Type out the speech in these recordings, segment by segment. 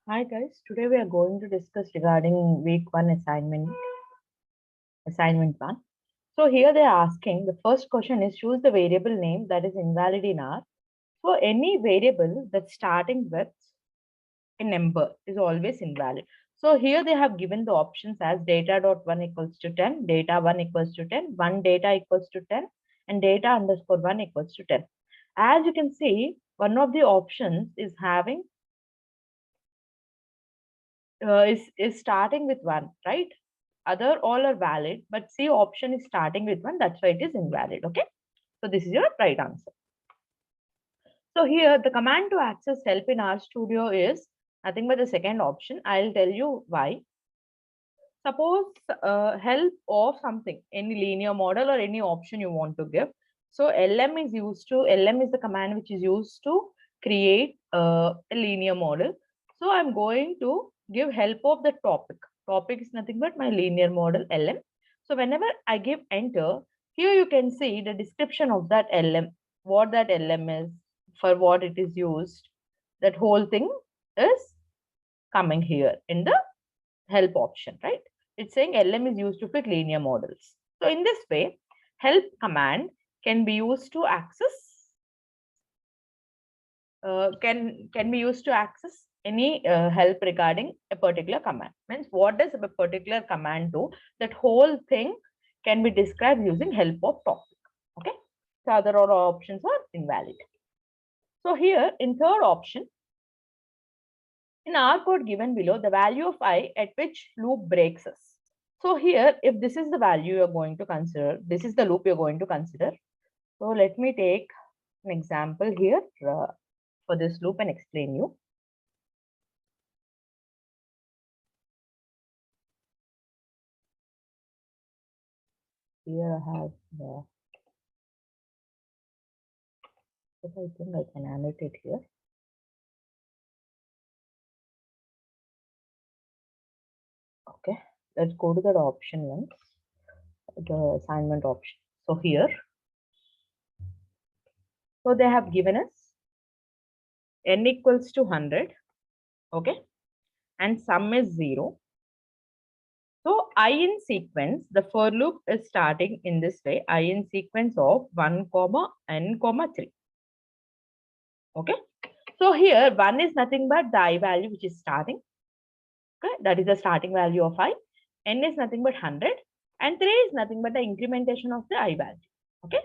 Hi guys, today we are going to discuss regarding week 1 assignment 1. So here they are asking, the first question is choose the variable name that is invalid in R. So any variable that's starting with a number is always invalid. So here they have given the options as data.1 equals to 10, data1 equals to 10, 1 data equals to 10, and data underscore 1 equals to 10. As you can see, one of the options is having is starting with 1, right? Other all are valid, but C option is starting with 1. That's why it is invalid. Okay. So this is your right answer. So here the command to access help in RStudio is nothing but the second option. I'll tell you why. Suppose help of something, any linear model or any option you want to give. So LM is the command which is used to create a linear model. So I'm going to give help of the topic. Topic is nothing but my linear model LM. So whenever I give enter, here you can see the description of that LM, what that LM is, for what it is used. That whole thing is coming here in the help option, right? It's saying LM is used to fit linear models. So in this way, help command can be used to access can be used to access any help regarding a particular command. Means what does a particular command do? That whole thing can be described using help of topic. Okay. So other options are invalid. So here in third option, in our code given below, the value of I at which loop breaks us. So here, if this is the value you're going to consider, this is the loop you're going to consider. So let me take an example here for this loop and explain you. Here I have the, I think I can annotate here. Okay, let's go to the option once, the assignment option. So here, so they have given us n equals to 100, okay, and sum is 0. So I in sequence, the for loop is starting in this way, I in sequence of 1 comma n comma 3. Okay. So here 1 is nothing but the I value which is starting. Okay. That is the starting value of I. N is nothing but 100 and 3 is nothing but the incrementation of the I value. Okay.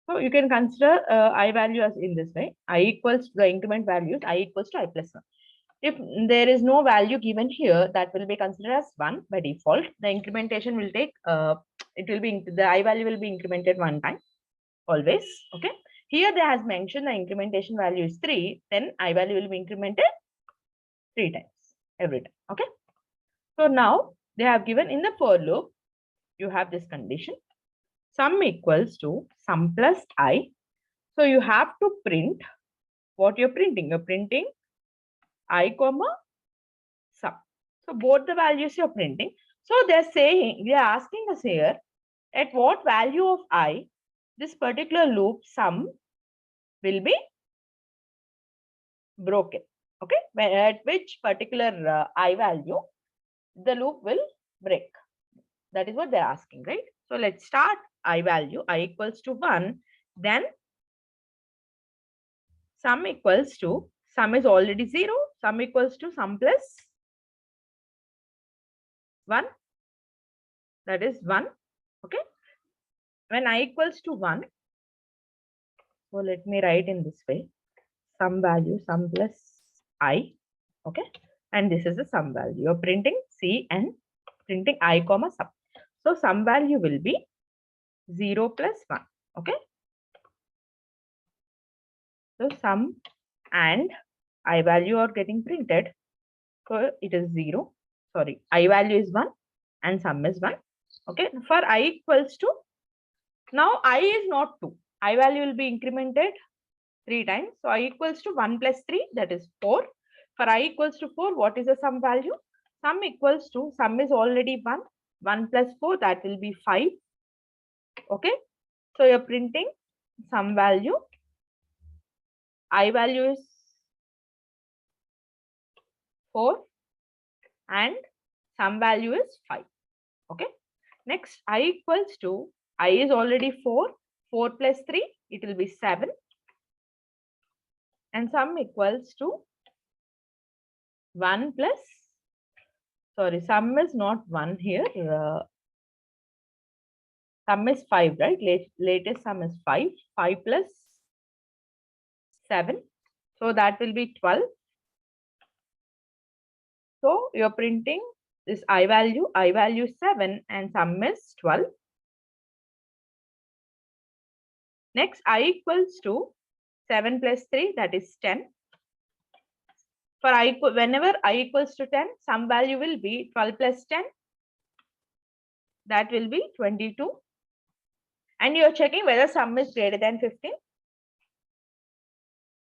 So you can consider I value as in this way. I equals to the increment values, I equals to I plus 1. If there is no value given here, that will be considered as 1 by default. The incrementation will take, it will be, the I value will be incremented one time, always. Okay. Here they has mentioned the incrementation value is 3, then I value will be incremented 3 times, every time. Okay. So now they have given in the for loop, you have this condition, sum equals to sum plus I. So you have to print what you're printing. You're printing I comma sum. So both the values you're printing. So they're saying, they're asking us here, at what value of I, this particular loop sum will be broken. Okay. At which particular I value, the loop will break. That is what they're asking, right? So let's start I value, I equals to 1. Then sum equals to, sum is already 0. Sum equals to sum plus 1. That is 1. Okay. When I equals to 1, so let me write in this way, sum value, sum plus I. Okay. And this is the sum value. You're printing C and printing I comma sum. So sum value will be 0 plus 1. Okay. So sum and I value are getting printed. So it is 0. Sorry, I value is 1 and sum is 1. Okay. For I equals to, now I is not 2. I value will be incremented 3 times. So I equals to 1 plus 3, that is 4. For I equals to 4, what is the sum value? Sum equals to, sum is already 1. 1 plus 4, that will be 5. Okay. So you're printing sum value. I value is 4 and sum value is 5. Okay. Next, I equals to, I is already 4. 4 plus 3, it will be 7. And sum equals to 1 plus, sorry, sum is not 1 here. Sum is 5, right? Latest sum is 5. 5 plus 7. So that will be 12. So you're printing this I value is 7 and sum is 12. Next, I equals to 7 plus 3, that is 10. For I, whenever I equals to 10, some value will be 12 plus 10. That will be 22. And you're checking whether sum is greater than 15.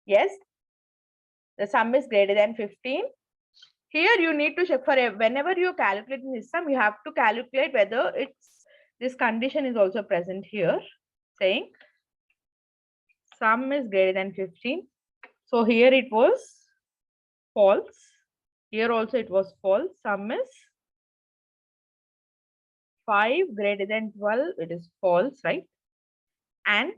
Yes, the sum is greater than 15. Here you need to check for whenever you're calculating this sum, you have to calculate whether this condition is also present here, saying sum is greater than 15. So here it was false. Here also it was false. Sum is 5 greater than 12. It is false, right? And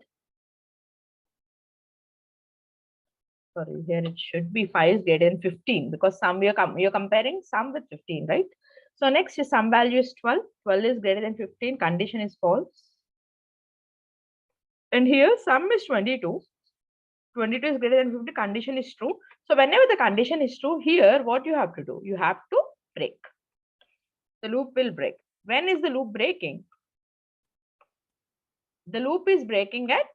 sorry, here it should be 5 is greater than 15 because sum you're comparing sum with 15, right? So next is sum value is 12. 12 is greater than 15. Condition is false. And here sum is 22. 22 is greater than 50. Condition is true. So whenever the condition is true, here what you have to do? You have to break. The loop will break. When is the loop breaking? The loop is breaking at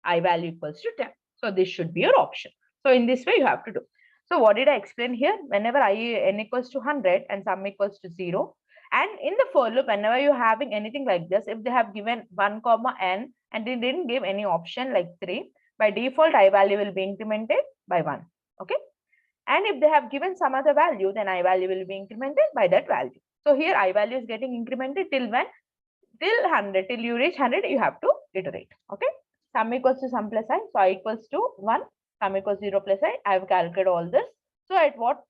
I value equals to 10. So this should be your option. So in this way you have to do. So what did I explain here? Whenever n equals to 100 and sum equals to 0. And in the for loop, whenever you're having anything like this, if they have given 1 comma n and they didn't give any option like 3, by default I value will be incremented by 1. Okay. And if they have given some other value, then I value will be incremented by that value. So here I value is getting incremented till when? Till 100. Till you reach 100, you have to iterate. Okay. Sum equals to sum plus I. So I equals to 1. Sum equals 0 plus I. I have calculated all this. So at what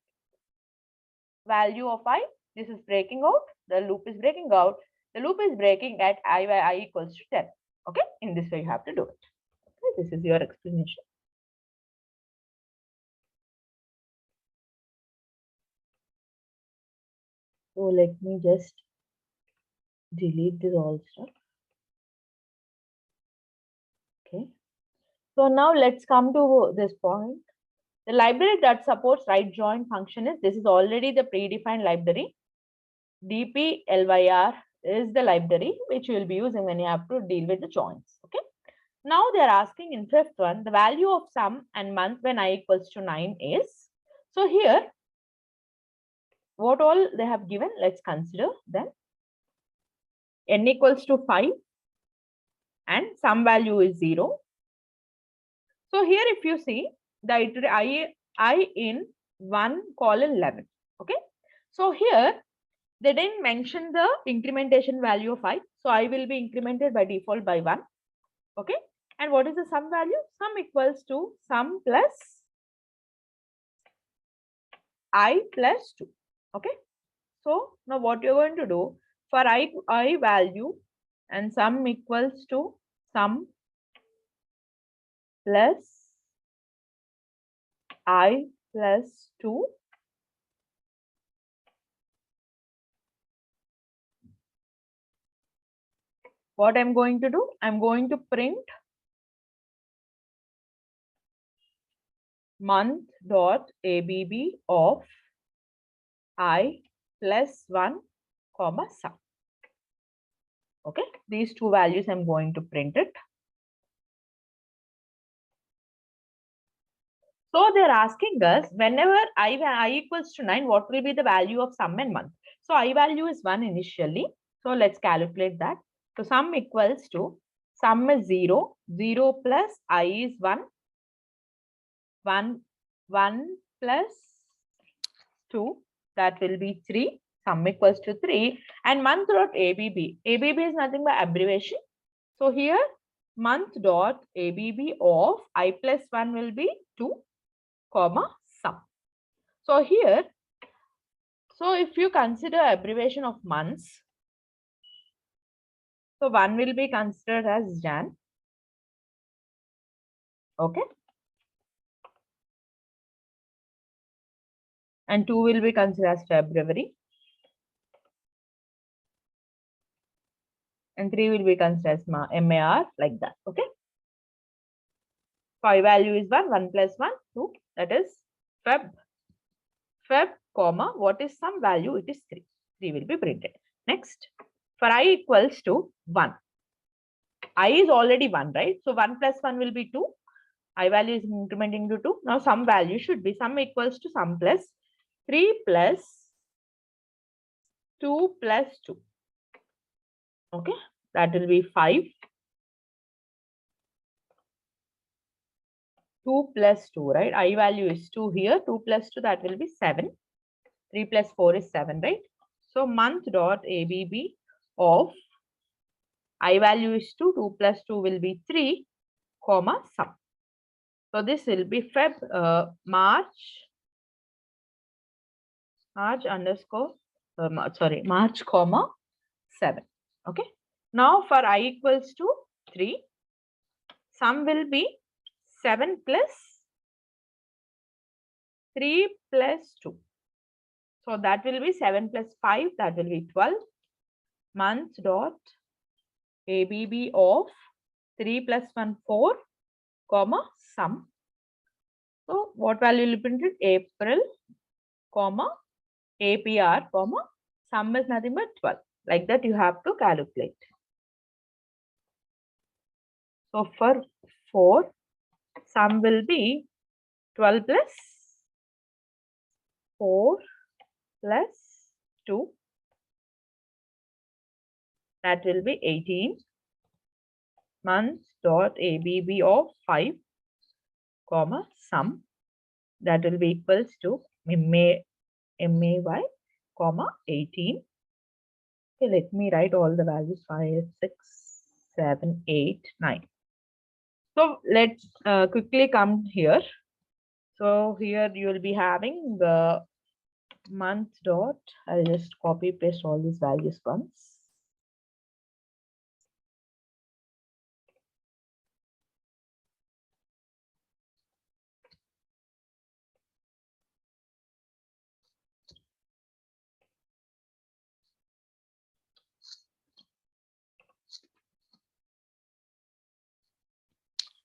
value of I? This is breaking out. The loop is breaking out. The loop is breaking at I equals to 10. Okay. In this way, you have to do it. Okay. This is your explanation. So let me just delete this all stuff. Okay. So now let's come to this point. The library that supports right join function is, this is already the predefined library. dplyr is the library which you will be using when you have to deal with the joins. Okay. Now they're asking in fifth one, the value of sum and month when I equals to 9 is. So here, what all they have given, let's consider them. N equals to 5 and sum value is 0. So here if you see, the I in 1:11. Okay. So here, they didn't mention the incrementation value of I. So I will be incremented by default by 1. Okay. And what is the sum value? Sum equals to sum plus I plus 2. Okay. So now what you're going to do for I value and sum equals to sum plus I plus 2. What I'm going to do? I'm going to print month dot ABB of I plus 1 comma sum. Okay, these two values I'm going to print it. So they're asking us whenever I equals to 9, what will be the value of sum and month? So I value is 1 initially. So let's calculate that. So sum equals to sum is 0. 0 plus I is 1. 1 plus 2, that will be 3. Sum equals to 3. And month dot ABB. ABB is nothing but abbreviation. So here month dot ABB of I plus 1 will be 2 comma sum. So here So if you consider abbreviation of months, so one will be considered as Jan. Okay. And 2 will be considered as February. And 3 will be considered as MAR, like that. Okay. Phi value is 1, 1 plus 1, 2. That is Feb, comma, what is some value? It is 3. 3 will be printed. Next, for I equals to 1. I is already 1, right? So 1 plus 1 will be 2. I value is incrementing to 2. Now some value should be sum equals to sum plus 3 plus 2 plus 2. Okay, that will be 5. 2 plus 2, right? I value is 2 here. 2 plus 2, that will be 7. 3 plus 4 is 7, right? So month dot ABB of I value is 2. 2 plus 2 will be 3, comma, sum. So this will be March underscore, March, comma, 7. Okay. Now for I equals to 3, sum will be 7 plus 3 plus 2. So that will be 7 plus 5, that will be 12. Month dot ABB of 3 plus 1, 4, comma, sum. So what value will be printed? April, comma, APR, comma, sum is nothing but 12. Like that you have to calculate. So for 4, sum will be 12 plus 4 plus 2. That will be 18. Months dot ABB of 5, comma, sum. That will be equals to MAY, comma, 18. Okay, let me write all the values 5, 6, 7, 8, 9. So let's quickly come here. So here you will be having the month dot. I'll just copy paste all these values once.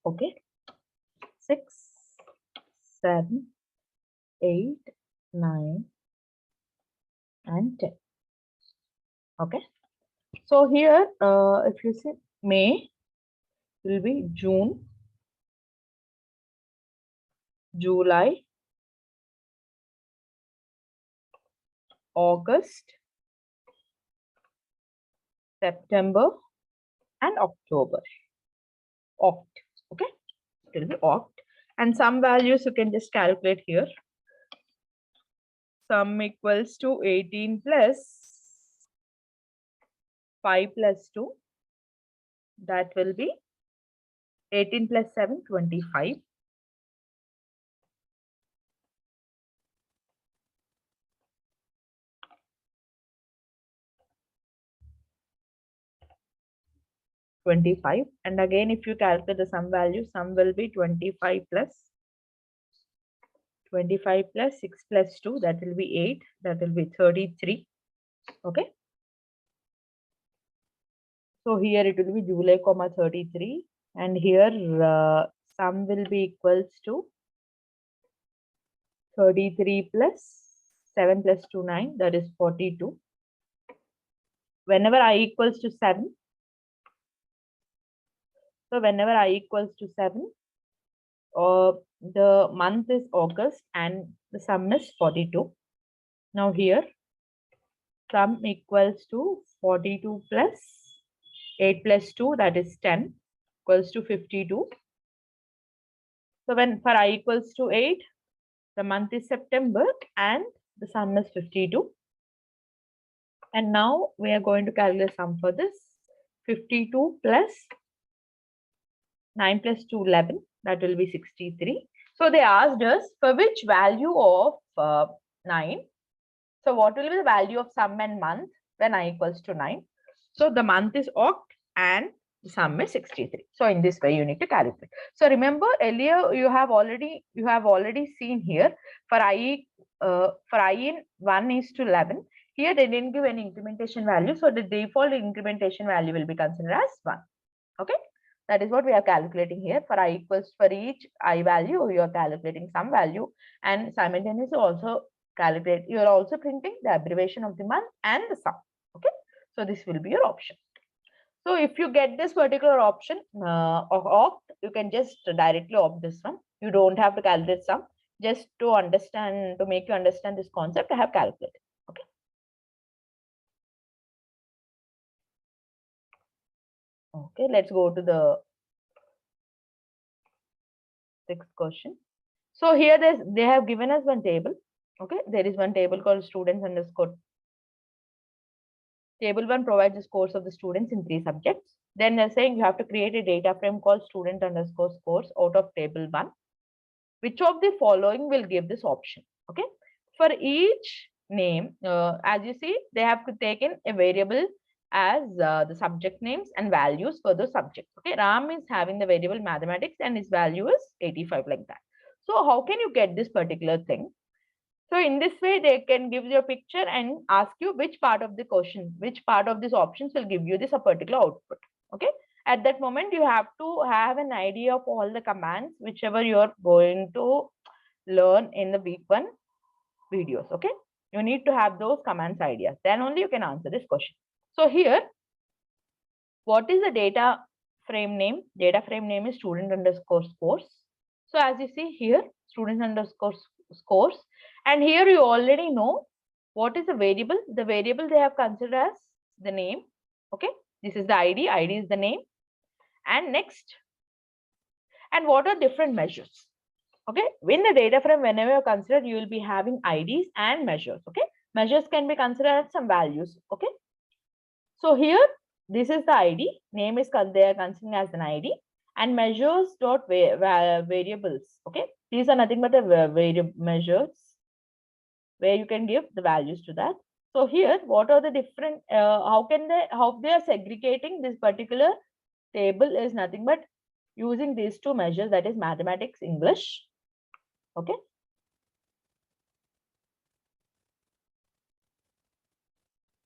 Okay, 6, 7, 8, 9, and 10. Okay, so here if you see May will be June, July, August, September, and October. Oct. Okay, it will be oct. And some values you can just calculate here. Sum equals to 18 plus 5 plus 2. That will be 18 plus 7, 25. And again, if you calculate the sum value, sum will be 25 plus 6 plus 2, that will be 8, that will be 33. Okay, so here it will be July, comma, 33, and here sum will be equals to 33 plus 7 plus 2, 9, that is 42. Whenever I equals to 7, so whenever I equals to 7, the month is August and the sum is 42. Now here, sum equals to 42 plus 8 plus 2, that is 10, equals to 52. So when for I equals to 8, the month is September and the sum is 52. And now we are going to calculate sum for this. 52 plus 9 plus 2, 11. That will be 63. So they asked us for which value of 9 So what will be the value of sum and month when I equals to 9? So the month is oct and the sum is 63. So in this way you need to calculate. So remember earlier you have already seen here for I in 1 is to 11. Here they didn't give any incrementation value. So the default incrementation value will be considered as 1. Okay. That is what we are calculating here. For I equals, for each I value, you are calculating some value, and simultaneously also calculate, you are also printing the abbreviation of the month and the sum. Okay. So this will be your option. So if you get this particular option of opt, you can just directly opt this one. You don't have to calculate sum. Just to understand, to make you understand this concept, I have calculated. Okay. Okay, let's go to the sixth question. So here they have given us one table. Okay, there is one table called students underscore. Table 1 provides the scores of the students in 3 subjects. Then they're saying you have to create a data frame called student underscore scores out of table 1. Which of the following will give this option? Okay, for each name, as you see, they have taken a variable as the subject names and values for the subjects. Okay, Ram is having the variable mathematics and his value is 85, like that. So how can you get this particular thing? So in this way, they can give you a picture and ask you which part of the question, which part of these options will give you this a particular output. Okay. At that moment, you have to have an idea of all the commands, whichever you are going to learn in the week 1 videos. Okay. You need to have those commands ideas. Then only you can answer this question. So here, what is the data frame name? Data frame name is student underscore scores. So as you see here, student underscore scores. And here you already know what is the variable. The variable they have considered as the name. Okay. This is the ID. ID is the name. And next. And what are different measures? Okay. In the data frame, whenever you consider, you will be having IDs and measures. Okay. Measures can be considered as some values. Okay. So here, this is the ID. Name is they are considering as an ID, and measures dot variables. Okay, these are nothing but the variable measures where you can give the values to that. So here, what are the different? How they are segregating this particular table is nothing but using these 2 measures, that is mathematics, English. Okay.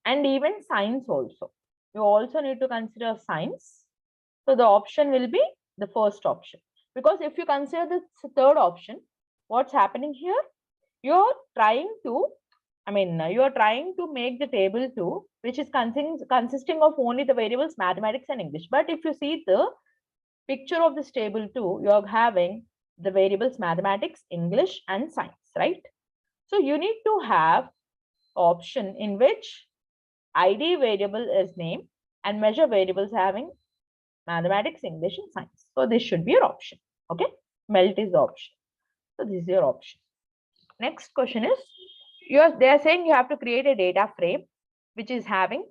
And even science also. You also need to consider science. So the option will be the first option. Because if you consider the third option, what's happening here? You're trying to make the table 2, which is consisting of only the variables mathematics and English. But if you see the picture of this table 2, you're having the variables mathematics, English, and science, right? So you need to have option in which ID variable is name and measure variables having mathematics, English, and science. So this should be your option. Okay. Melt is the option. So this is your option. Next question is, they are saying you have to create a data frame which is having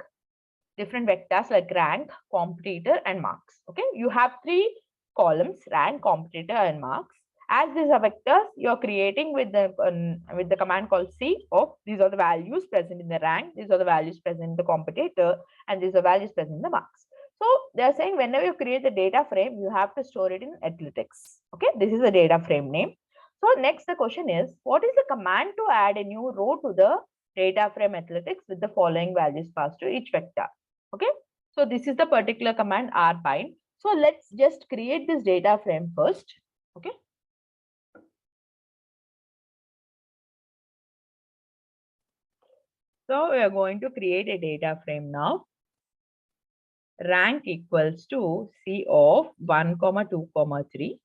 different vectors like rank, competitor, and marks. Okay. You have 3 columns: rank, competitor, and marks. As these are vectors, you're creating with the command called C of these are the values present in the rank, these are the values present in the competitor, and these are values present in the marks. So they're saying whenever you create the data frame, you have to store it in Athletics. Okay, this is the data frame name. So next the question is, what is the command to add a new row to the data frame Athletics with the following values passed to each vector? Okay, so this is the particular command rbind. So let's just create this data frame first. Okay. So we are going to create a data frame now. Rank equals to C of 1, 2, 3.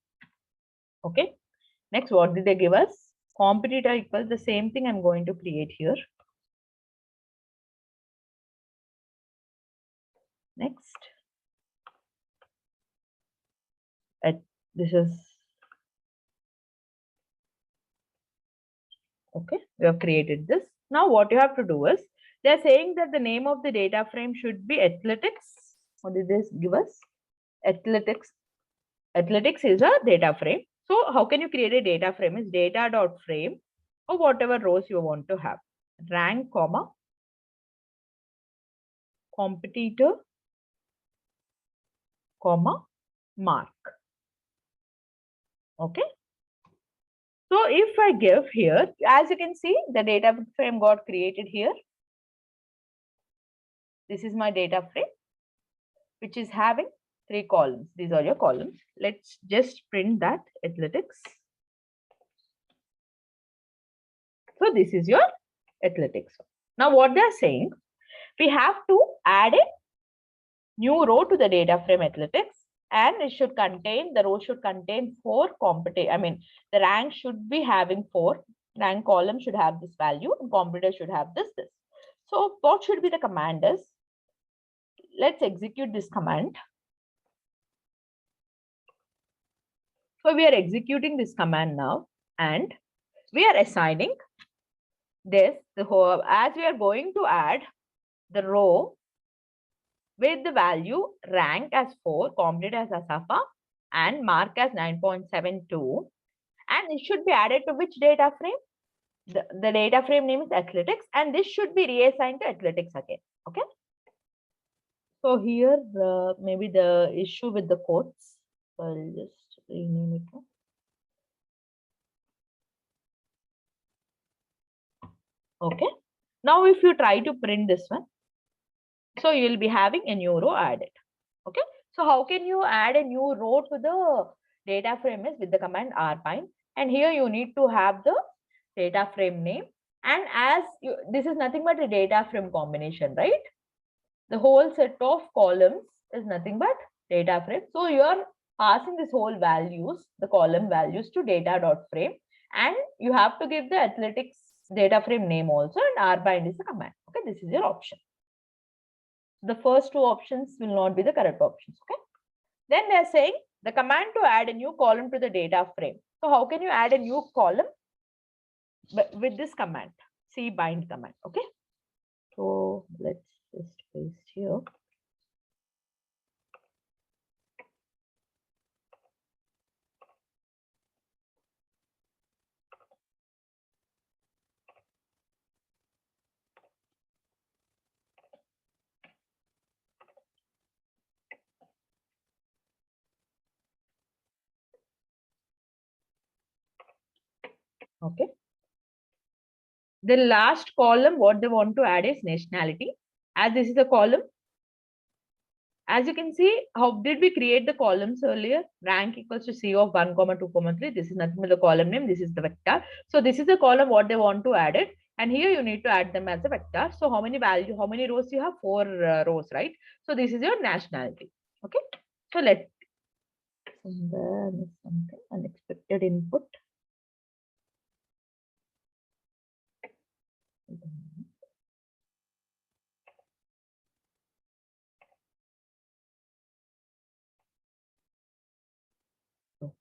Okay. Next, what did they give us? Competitor equals the same thing I'm going to create here. Next. This is okay. We have created this. Now what you have to do is, they're saying that the name of the data frame should be Athletics. What did this give us? Athletics. Athletics is a data frame. So how can you create a data frame? Is data.frame or whatever rows you want to have. rank, comma, competitor, comma, mark. Okay. So if I give here, as you can see, the data frame got created here. This is my data frame, which is having 3 columns. These are your columns. Let's just print that athletics. So this is your athletics. Now what they are saying, we have to add a new row to the data frame athletics, and it should contain, the row should contain 4 the rank should be having 4, rank column should have this value, and competitor should have this. So what should be the command is, let's execute this command. So we are executing this command now, and we are assigning this, the whole, as we are going to add the row with the value rank as 4, competitor as Asafa, and mark as 9.72. And it should be added to which data frame? The data frame name is athletics, and this should be reassigned to athletics again. Okay. So here, maybe the issue with the quotes. So I'll just rename it now. Okay. Now, if you try to print this one, so you will be having a new row added. Okay. So how can you add a new row to the data frame is with the command rbind, and here you need to have the data frame name, and as you, this is nothing but a data frame combination, right? The whole set of columns is nothing but data frame. So you are passing this whole values, the column values, to data.frame, and you have to give the athletics data frame name also, and rbind is the command. Okay, this is your option. The first 2 options will not be the correct options. Okay. Then they are saying the command to add a new column to the data frame. So how can you add a new column? But with this command, cbind command. Okay. So let's just paste here. Okay. The last column, what they want to add is nationality. As this is a column, as you can see, how did we create the columns earlier? Rank equals to C of 1, 2, 3. This is nothing but the column name. This is the vector. So this is the column what they want to add it. And here you need to add them as a vector. So how many rows you have? 4 rows, right? So this is your nationality. Okay. So let's something unexpected input. Okay.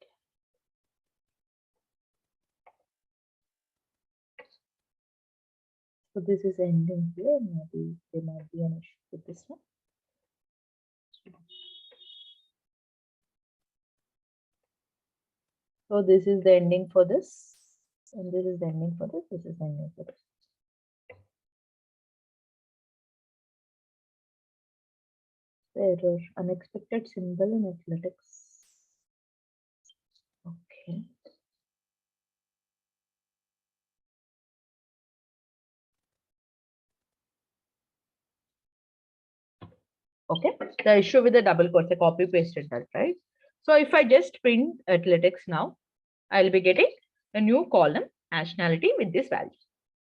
So this is ending here. Maybe there might be an issue with this one. So this is the ending for this, and this is the ending for this. This is the ending for this. Error, unexpected symbol in athletics. Okay. Okay. The issue with the double quotes, I copy pasted that, right? So if I just print athletics now, I'll be getting a new column nationality with this value.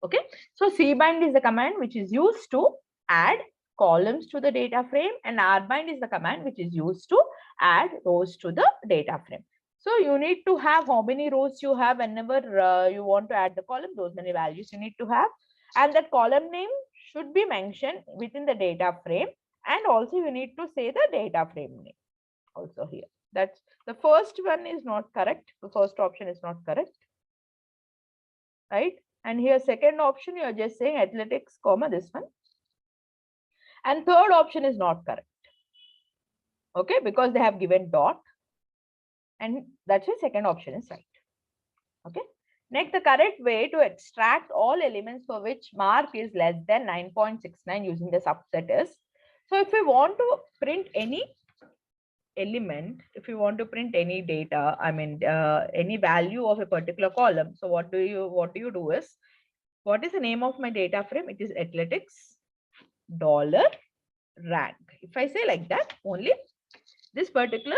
Okay. So cbind is the command which is used to add columns to the data frame, and rbind is the command which is used to add rows to the data frame. So you need to have how many rows you have whenever you want to add the column, those many values you need to have, and that column name should be mentioned within the data frame, and also you need to say the data frame name also here. That's the first one is not correct. The first option is not correct, right? And here second option, you are just saying athletics, comma this one. And third option is not correct. Okay, because they have given dot, and that's why second option is right. Okay. Next, the correct way to extract all elements for which mark is less than 9.69 using the subset is, so if we want to print any element, if you want to print any data, I mean any value of a particular column, so what do you do is, what is the name of my data frame? It is athletics $rank. If I say like that, only this particular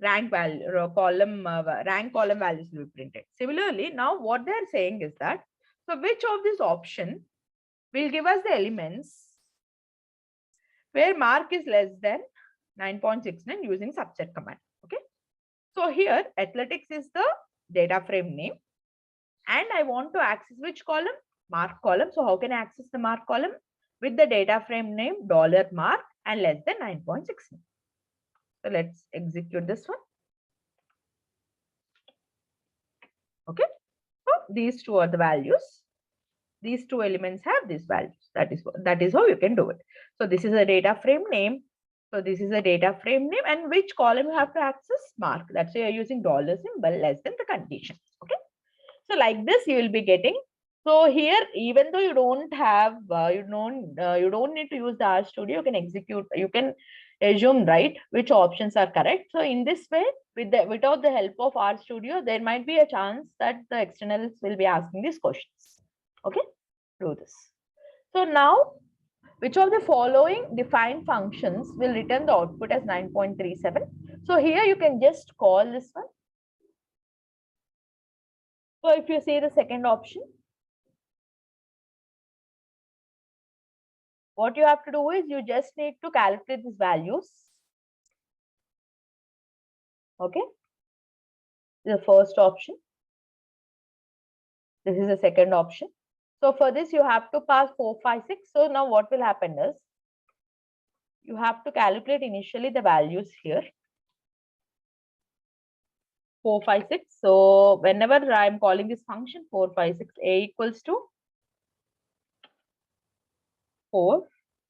rank value column rank column values will be printed. Similarly, now what they are saying is that, so which of this option will give us the elements where mark is less than 9.69 using subset command. Okay, so here athletics is the data frame name, and I want to access which column? Mark column. So how can I access the mark column? With the data frame name $mark and less than 9.69. So let's execute this one. Okay, so these two are the values. These two elements have these values. That is how you can do it. So this is a data frame name. So this is a data frame name, and which column you have to access? Mark. That's why you're using $symbol less than the condition. Okay. So like this, you will be getting. So here, even though you don't have, you don't need to use the RStudio. You can execute. You can assume, right, which options are correct. So in this way, without the help of RStudio, there might be a chance that the externals will be asking these questions. Okay, do this. So now, which of the following defined functions will return the output as 9.37? So here you can just call this one. So if you see the second option, what you have to do is you just need to calculate these values. Okay, the first option. This is the second option. So for this, you have to pass 4, 5, 6. So now what will happen is, you have to calculate initially the values here. 4, 5, 6. So whenever I'm calling this function 4, 5, 6, a equals to 4,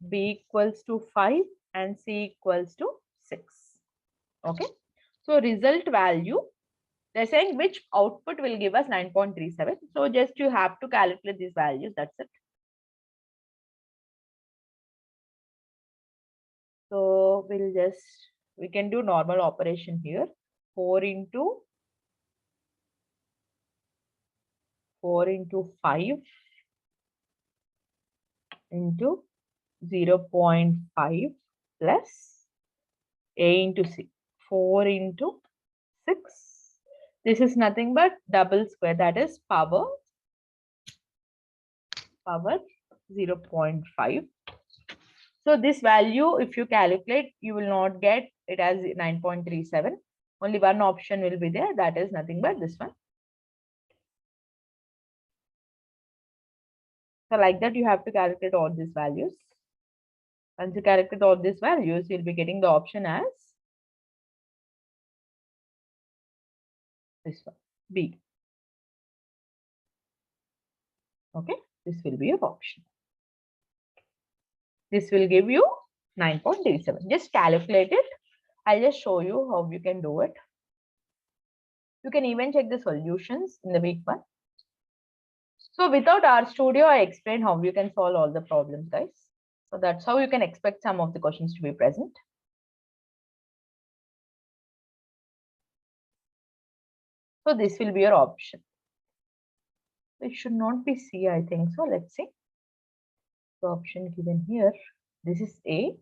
b equals to 5, and c equals to 6. Okay. So result value, they're saying which output will give us 9.37. So just you have to calculate these values. That's it. So we can do normal operation here. 4 into 5 into 0.5 plus a into c. 4 into 6. This is nothing but double square, that is power 0.5. So this value, if you calculate, you will not get it as 9.37. Only one option will be there, that is nothing but this one. So like that, you have to calculate all these values. Once you calculate all these values, you'll be getting the option as this one, B. Okay, this will be your option. This will give you 9.37. Just calculate it. I'll just show you how you can do it. You can even check the solutions in the week 1. So without RStudio, I explained how you can solve all the problems, guys. So that's how you can expect some of the questions to be present. So this will be your option. It should not be C, I think so. Let's see. The option given here, this is A.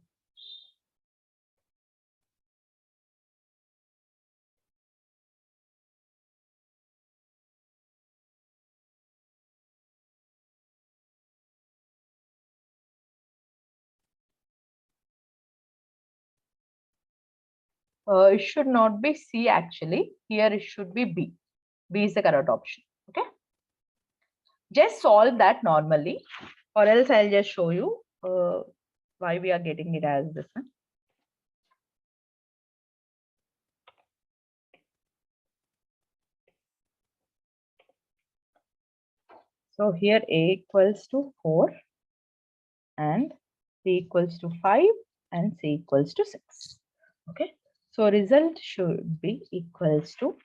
It should not be C actually. Here it should be B. B is the correct option. Okay. Just solve that normally, or else I'll just show you why we are getting it as this one. So here A equals to 4 and B equals to 5 and C equals to 6. Okay. So result should be equals to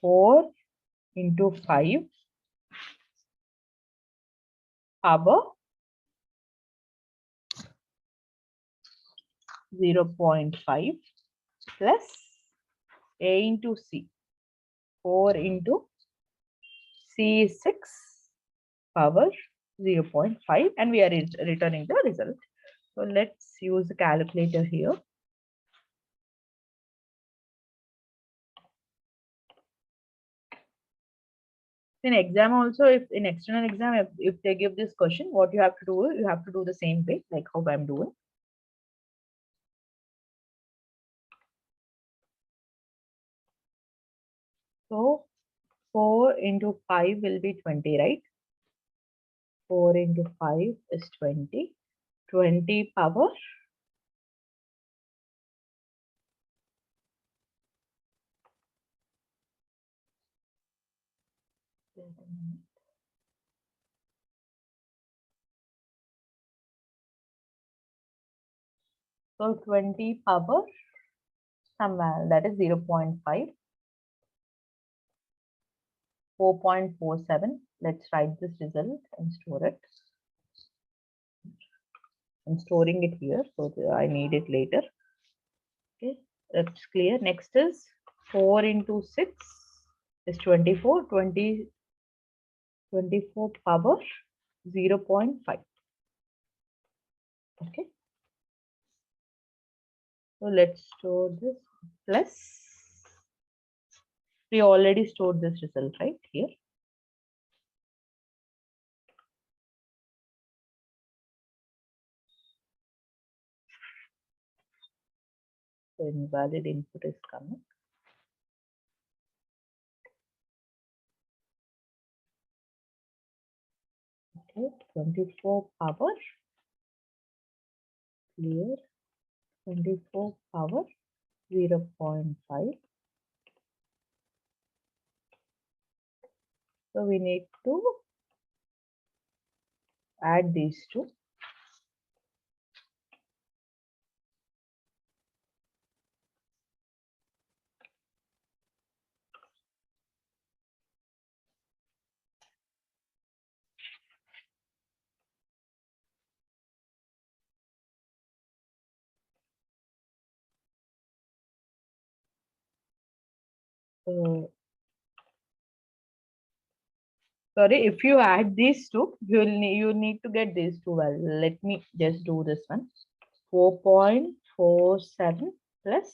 4, into 5 power 0.5 plus A into C. 4 into C is 6 power 0.5, and we are returning the result. So let's use the calculator here. In exam also, if in external exam, if they give this question, what you have to do, you have to do the same way, like how I'm doing. So 4 into 5 will be 20, right? 4 into 5 is 20. 20 power 20 power somewhere, that is 0.5. 4.47. Let's write this result and store it. I'm storing it here, so I need it later. Okay, that's clear. Next is 4 into 6 is 24. 24 power 0.5. Okay. So let's store this plus. We already stored this result right here. So invalid input is coming. Okay, 24 power clear. 24 power 0.5. So we need to add these two. So sorry, if you add these two, you need to get these two. Well, let me just do this one. 4.47 plus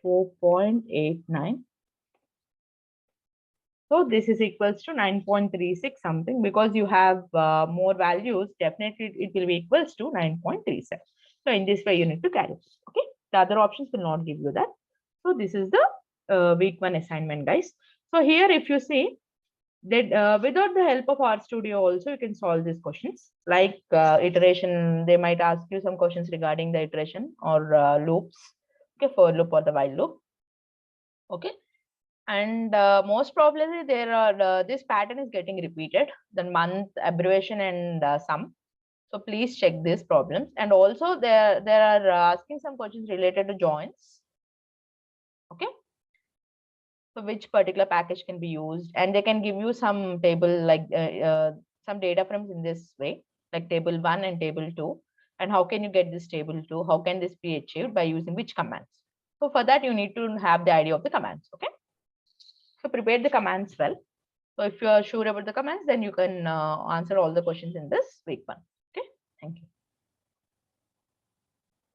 4.89. So this is equals to 9.36 something, because you have more values, definitely it will be equals to 9.37. So in this way, you need to calculate. Okay, the other options will not give you that. So this is the week 1 assignment, guys. So here, if you see that without the help of RStudio also, you can solve these questions. Like iteration, they might ask you some questions regarding the iteration or loops. Okay, for loop or the while loop. Okay. And most probably there are this pattern is getting repeated, the month, abbreviation, and sum. So please check these problems. And also there are asking some questions related to joins. Okay. So which particular package can be used, and they can give you some table like some data frames in this way, like table 1 and table 2. And how can you get this table 2? How can this be achieved by using which commands? So for that, you need to have the idea of the commands. Okay. So prepare the commands well. So if you are sure about the commands, then you can answer all the questions in this week 1. Okay. Thank you.